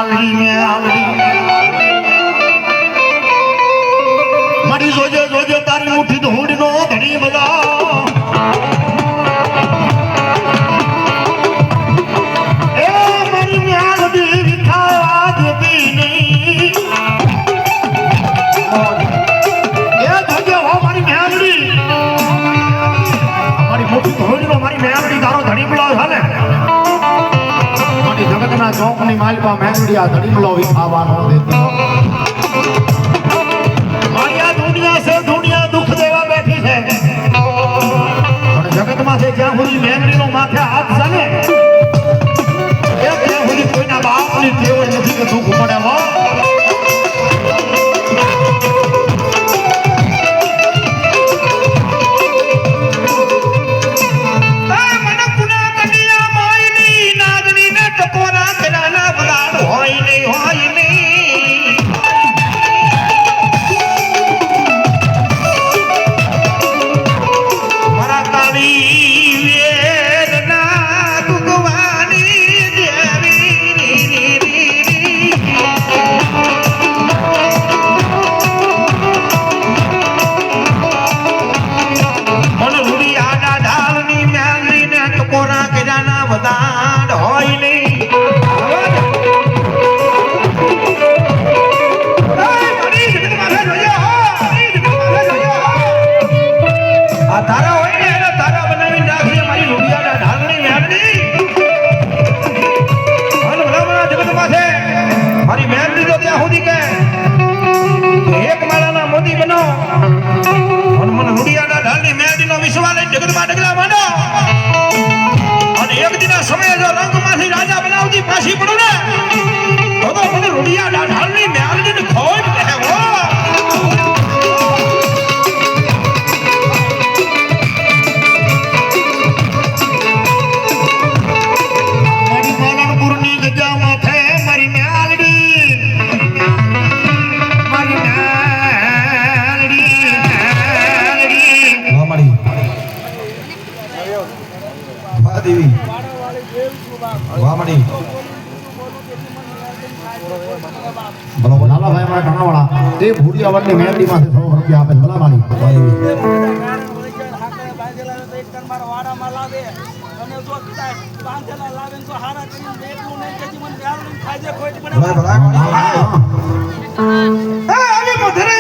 મેલડી મારી જોજે જોજે તારી મુઠ્ઠી ધૂળ નો ધણી બધા એ મારી મેલડી વિખાવા દેતી નહીં એ જોજે હો મારી મેલડી મારી મુઠ્ઠી ધૂળ નો મારી મેલડી તારો ધણી બોલાવ છે ને જગતના ચોકની માલપા મેલડી આ ધડીમલો વિખાવાનો દેતી મારી આ દુનિયા છે દુનિયા દુઃખ દેવા બેઠી છે પણ જગતમાં છે જ્યાં સુધી મેલડીનો માથે હાથ છે ને એ ત્યાં સુધી કોઈના બાપની ટેવ નથી કે દુઃખ પડે હો પાછી પડું ને તો મને રૂડિયા ડાઢાલની મેલડીને ખોટ કહે હો મારી પાલનપુરની ગજા માથે મારી મેલડી મારી વાહ દેવી વાહ મણી બરોબર લાલાભાઈ અમારા ઢાણાવાળા તે ભૂરી અવરની મેલડીમાંથી 100 રૂપિયા આપે ભલા માની ભલા ભલા